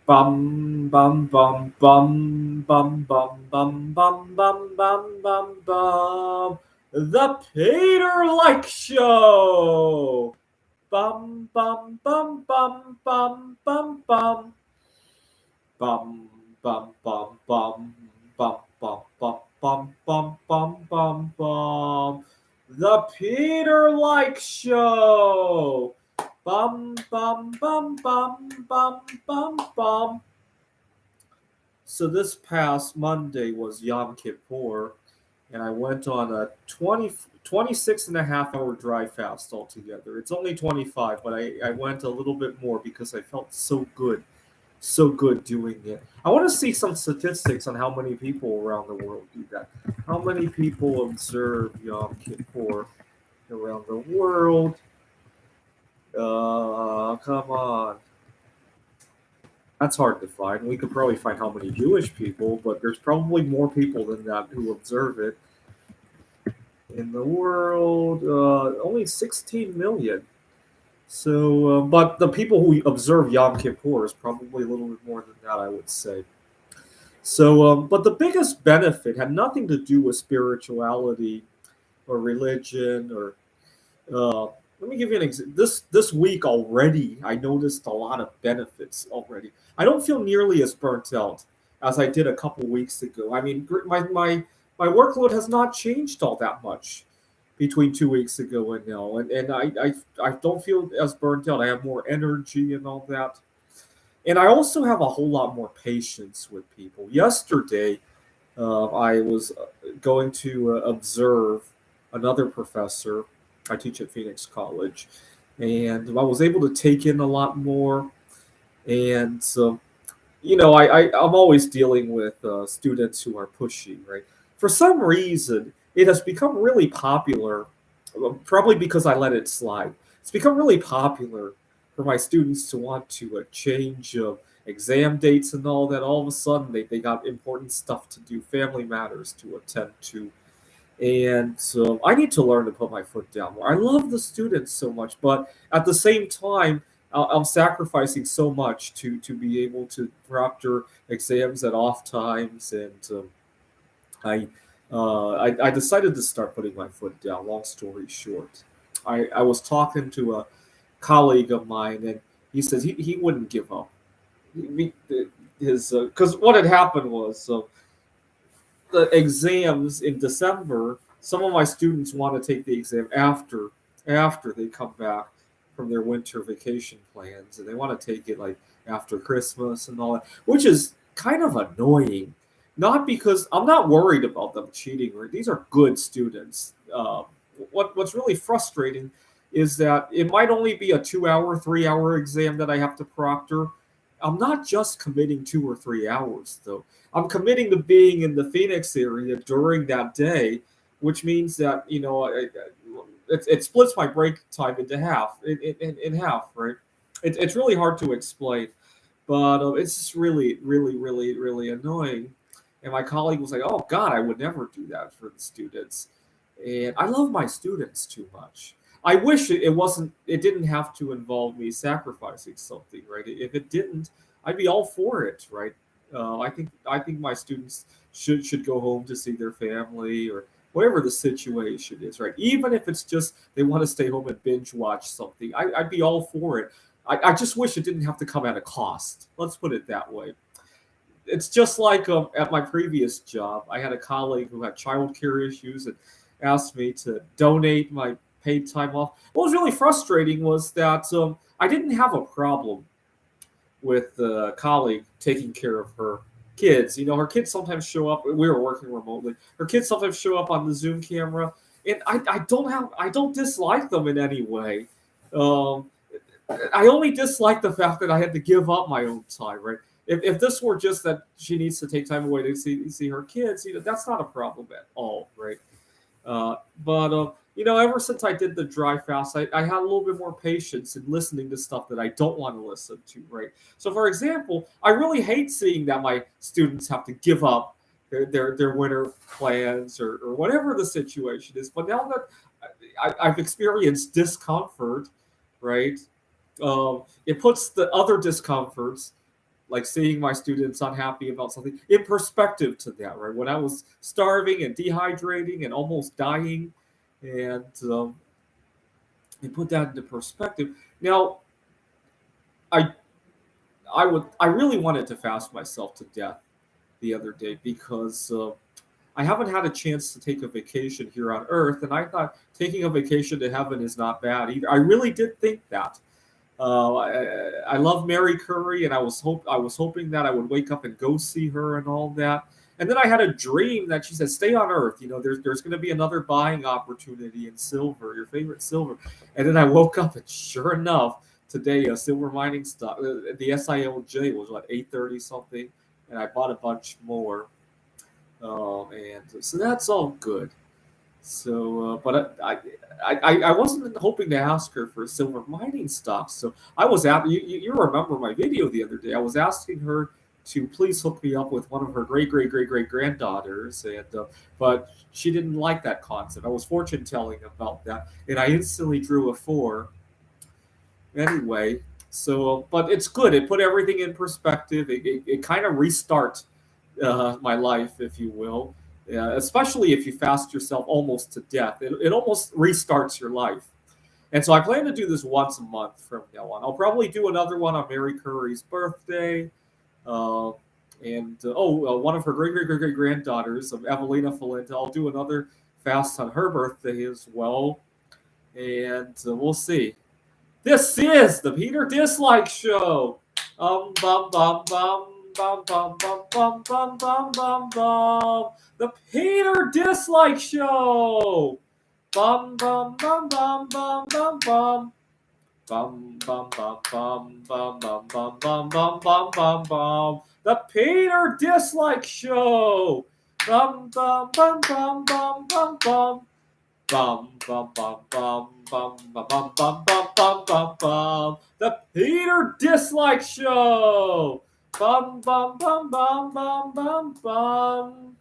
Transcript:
Bum bum bum bum bum bum bum bum bum bum bum bum. The Peter Like Show. Bum bum bum bum bum bum bum bum bum bum bum bum bum bum bum bum bum bum bum. The Peter Like Show. Bum bum bum bum bum bum bum. So this past Monday was Yom Kippur, and I went on a 26.5 hour dry fast altogether. It's only 25, but I went a little bit more because I felt so good doing it. I want to see some statistics on how many people around the world do that. How many people observe Yom Kippur around the world? Come on. That's hard to find. We could probably find how many Jewish people, but there's probably more people than that who observe it in the world. Only 16 million. So, but the people who observe Yom Kippur is probably a little bit more than that, I would say. So, but the biggest benefit had nothing to do with spirituality or religion or. Let me give you an example. This week already, I noticed a lot of benefits already. I don't feel nearly as burnt out as I did a couple weeks ago. I mean, my workload has not changed all that much between 2 weeks ago and now, and I don't feel as burnt out. I have more energy and all that. And I also have a whole lot more patience with people. Yesterday, I was going to observe another professor. I teach at Phoenix College, and I was able to take in a lot more. And so, I'm always dealing with students who are pushy, right? For some reason, it has become really popular, probably because I let it slide. It's become really popular for my students to want to change exam dates and all that. All of a sudden, they got important stuff to do, family matters to attend to. And so I need to learn to put my foot down more. I love the students so much, but at the same time, I'm sacrificing so much to be able to proctor exams at off times, and I, I decided to start putting my foot down. Long story short, I was talking to a colleague of mine, and he says he wouldn't give up. His because what had happened was the exams in December. Some of my students want to take the exam after they come back from their winter vacation plans, and they want to take it like after Christmas and all that, which is kind of annoying. Not because I'm not worried about them cheating, or these are good students. What's really frustrating is that it might only be a 2 hour, 3 hour exam that I have to proctor. I'm not just committing 2 or 3 hours though. I'm committing to being in the Phoenix area during that day, which means that it splits my break time into half, in half, right? It's really hard to explain, but it's just really, really, really, really annoying. And my colleague was like, "Oh God, I would never do that for the students." And I love my students too much. I wish it wasn't. It didn't have to involve me sacrificing something, right? If it didn't, I'd be all for it, right? I think my students should go home to see their family or whatever the situation is, right? Even if it's just they want to stay home and binge watch something, I'd be all for it. I just wish it didn't have to come at a cost. Let's put it that way. It's just like at my previous job, I had a colleague who had childcare issues and asked me to donate my paid time off. What was really frustrating was that I didn't have a problem with the colleague taking care of her kids. Her kids sometimes show up. We were working remotely. Her kids sometimes show up on the Zoom camera, and I don't dislike them in any way. Um, I only dislike the fact that I had to give up my own time, right? If this were just that she needs to take time away to see her kids, that's not a problem at all, right? But ever since I did the dry fast, I had a little bit more patience in listening to stuff that I don't want to listen to, right? So, for example, I really hate seeing that my students have to give up their winter plans or whatever the situation is. But now that I've experienced discomfort, right? It puts the other discomforts like seeing my students unhappy about something in perspective to that, right? When I was starving and dehydrating and almost dying, and they put that into perspective. Now, I I really wanted to fast myself to death the other day because I haven't had a chance to take a vacation here on Earth, and I thought taking a vacation to heaven is not bad either. I really did think that. I love Mary Curry, and I was hoping that I would wake up and go see her and all that. And then I had a dream that she said, "Stay on Earth. You know, there's going to be another buying opportunity in silver, your favorite silver." And then I woke up, and sure enough, today a silver mining stock, the SILJ was what 830 something, and I bought a bunch more. And so that's all good. So, but I wasn't hoping to ask her for silver mining stocks. So I was at you remember my video the other day. I was asking her to please hook me up with one of her great granddaughters, and but she didn't like that concept. I was fortune telling about that, and I instantly drew a four. Anyway, so but it's good. It put everything in perspective. It kind of restarts my life, if you will. Especially if you fast yourself almost to death, it almost restarts your life. And so I plan to do this once a month from now on. I'll probably do another one on Mary Curry's birthday, uh, and one of her great granddaughters, of Evelina Falinta. I'll do another fast on her birthday as well, and we'll see. This is the Peter Dislike Show. Bum bum bum bum bum bum bum bum bum bum bum. The Peter Dislike Show. Bum bum bum bum bum bum bum. Bum bum bum bum bum bum bum bum bum bum bum bum. The Peter Dislike Show. Bum bum bum bum bum bum bum. Bum bum bum bum bum bum bum bum bum bum bum bum. The Peter Dislike Show. Bum bum bum bum bum bum bum.